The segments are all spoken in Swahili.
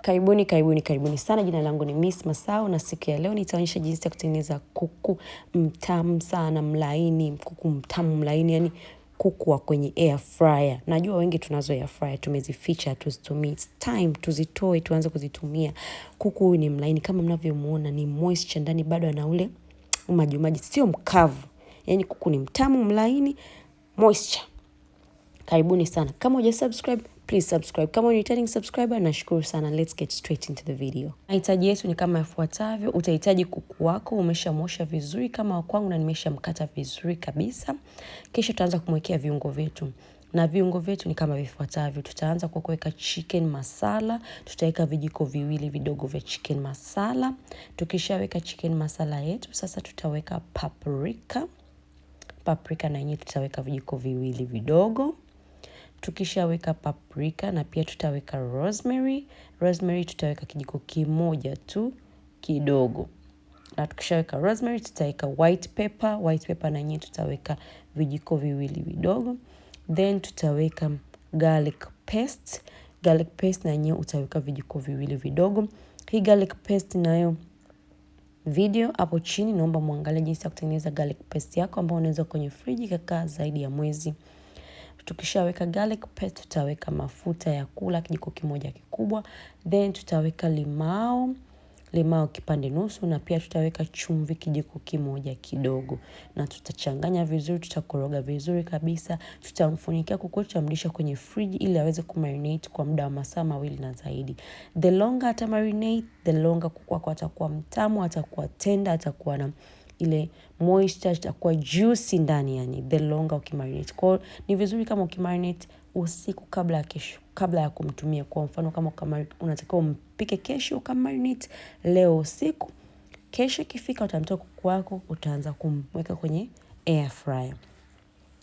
Karibuni sana. Jina langu ni Miss Masao na siku ya leo nitaonyesha jinsi ya kutengeneza kuku mtamu sana mlaini, kuku mtamu mlaini, yani kuku wa kwenye air fryer. Najua wengi tunazo air fryer, tumezificha, tuzitumii. It's time tuzitoe, tuanze kuzitumia. Kuku huyu ni mlaini kama mnavyomuona, ni moisture ndani, bado ana ule maji, sio mkavu. Yani kuku ni mtamu mlaini, moisture. Karibuni sana. Kama hujasubscribe, please subscribe. Kama ni returning subscriber, nashukuru sana. Let's get straight into the video. Mahitaji yetu ni kama yafuatavyo. Utahitaji kuku wako, umeshamosha vizuri kama kwangu na nimeshamkata vizuri kabisa. Kisha tutaanza kumwekea viungo vyetu. Na viungo vyetu ni kama vifuatavyo. Tutaanza kwa kuweka chicken masala. Tutaweka vijiko viwili vidogo vya chicken masala. Tukishaweka chicken masala yetu, sasa tutaweka paprika. Paprika na yenyewe tutaweka vijiko viwili vidogo. Tukishaweka paprika na pia tutaweka rosemary. Rosemary tutaweka kijiko kimoja tu kidogo. Na tukishaweka rosemary tutaweka white pepper. White pepper na yenyewe tutaweka vijiko viwili vidogo. Then tutaweka garlic paste. Garlic paste na yenyewe utaweka vijiko viwili vidogo. Hii garlic paste nayo video hapo chini, naomba muangalie jinsi ya kutengeneza garlic paste yako ambayo unaweza kwenye friji ikakaa zaidi ya mwezi. Tukishaweka garlic paste tutaweka mafuta ya kula kijiko kimoja kikubwa, then tutaweka limao kipande nusu, na pia tutaweka chumvi kijiko kimoja kidogo, na tutachanganya vizuri, tutakoroga vizuri kabisa. Tutamfunikia kuku, tutamlisha kwenye friji ili aweze kumarinate kwa muda wa masaa 2 na zaidi. The longer ata marinate, the longer kuku wako atakuwa mtamu, atakuwa tender, atakuwa na ile moisture, atakuwa juicy ndani, yani the longer ukimarinate. Kwa ni vizuri kama ukimarinate usiku kabla ya kumtumia. Kwa mfano kama unataka umpike kesho, ukamarinate leo usiku, kesho ikifika utamtoa kuku wako, utaanza kumweka kwenye air fryer.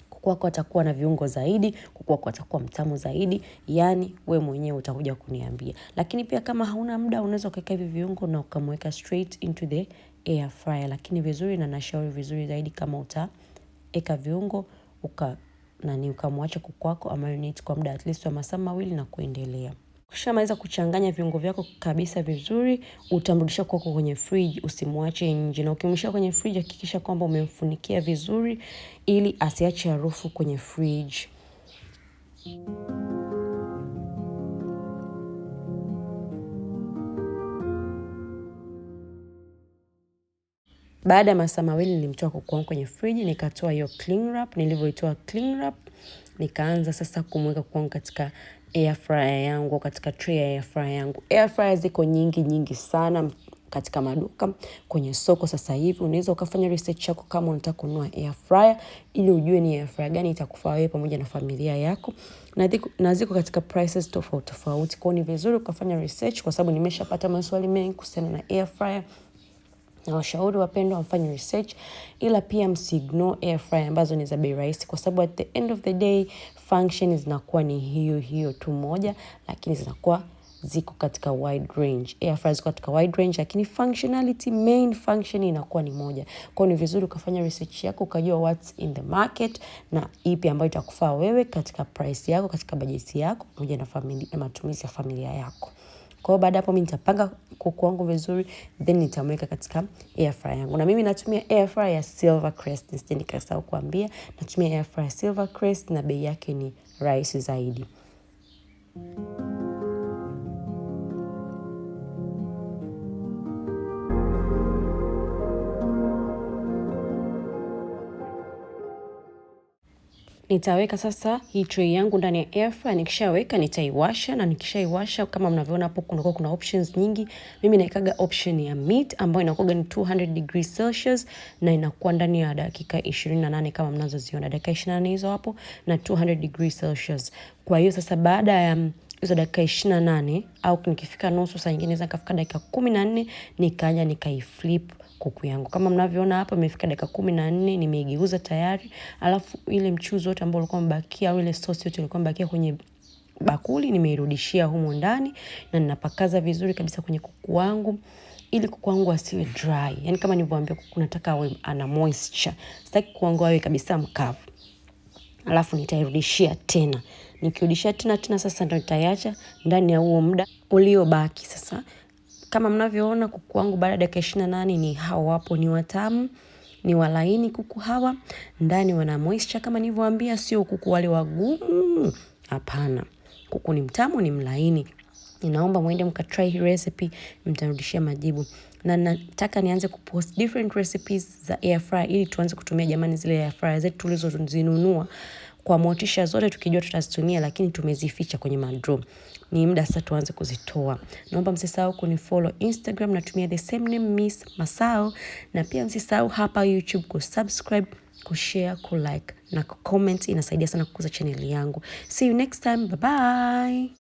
Kuku wako atakuwa na viungo zaidi, kuku wako atakuwa mtamu zaidi, yani we mwenyewe utakuja kuniambia. Lakini pia kama hauna muda, unaweza kuweka hivi viungo na ukamweka straight into the air fryer. Lakini vizuri, na nashauri vizuri zaidi kama utaweka viungo ukamwacha kuku wako amarinate kwa muda at least wa masaa 2 na kuendelea. Ukishamaliza kuchanganya viungo vyako kabisa vizuri, utamrudisha kuku kwenye fridge, usimwache nje. Na ukimrudisha kwenye fridge, hakikisha kwamba umemfunikia vizuri ili asiache harufu kwenye fridge. Baada ya masaa 2 nilimtoa kuku wangu kwenye friji, nikatoa hiyo cling wrap. Nilivyoitoa cling wrap, nikaanza sasa kumweka kuku wangu katika air fryer yangu, katika tray ya air fryer yangu. Air fryer ziko nyingi sana katika maduka, kwenye soko sasa hivi. Unaweza ukafanya research yako kama unataka kununua air fryer ili ujue ni air fryer gani itakufaa wewe pamoja na familia yako. Na ziko katika prices tofauti. Kwa ni vizuri ukafanya research, kwa sababu nimeshapata maswali mengi kuhusiana na air fryer. Na washauri wapendwa wafanye research, ila pia msiignore air fryer ambazo ni za bei rahisi, kwa sababu at the end of the day function zinakuwa ni hiyo tu moja, lakini zinakuwa ziko katika wide range. Air fryer ziko katika wide range, lakini main function inakuwa ni moja. Kwa ni vizuri ukafanya research yako, ukajua what's in the market na ipi ambayo itakufaa wewe katika price yako, katika budget yako pamoja na matumizi ya familia yako. Kwa baada hapo mimi nitapanga kuku wangu vizuri, then nitamweka katika air fryer yangu. Na mimi natumia air fryer ya Silvercrest, nisije nikasahau kuambia, natumia air fryer Silvercrest na bei yake ni rahisi zaidi. Nitaweka sasa hii tray yangu ndani ya air fryer. Nikishaweka nitaiwasha, na nikishaiwasha kama mnavyoona hapo kuna options nyingi. Mimi naikaga option ya meat ambayo inakuwa ni 200 degrees Celsius na inakuwa ndani ya dakika 28 kama mnazoziona. Dakika 28 hizo hapo na 200 degrees Celsius. Kwa hiyo sasa baada ya hizo dakika 28 au nikifika nusu, saa nyingine naweza kafika dakika 14, nikaja nikaiflip kuku yangu. Kama mnavyoona hapa imefika dakika 14, nimeigeuza tayari. Alafu ile mchuzi wote ambao ulikuwa umebakia au ile sauce yote ilikuwa imebakia kwenye bakuli nimeirudishia humo ndani, na ninapakaza vizuri kabisa kwenye kuku wangu ili kuku wangu asiwe dry. Yani kama nilivyowaambia, kuku nataka awe ana moisture. Sitaki kuku wangu awe kabisa mkavu. Alafu nitairudishia tena Nikirudishia tena sasa ndo nitaiacha ndani ya huo muda uliobaki. Sasa kama mnavyoona kuku wangu baada ya dakika 28 ni hao hapo, ni watamu, ni walaini kuku hawa. Ndani wana moisture kama nilivyowaambia, sio kuku wale wagumu. Hapana. Kuku ni mtamu, ni mlaini. Ninaomba muende mkatry hii recipe, mtanirudishia majibu. Na nataka nianze kupost different recipes za air fryer ili tuanze kutumia jamani zile air fryer zetu tulizozinunua kwa motisha zote, tukijua tutazitumia lakini tumezificha kwenye madro. Ni muda sasa tuanze kuzitoa. Naomba msisahau kunifollow Instagram, natumia the same name Miss Masao, na pia msisahau hapa YouTube kusubscribe, kushare, kulike na kucomment. Inasaidia sana kukuza channel yangu. See you next time. Bye bye.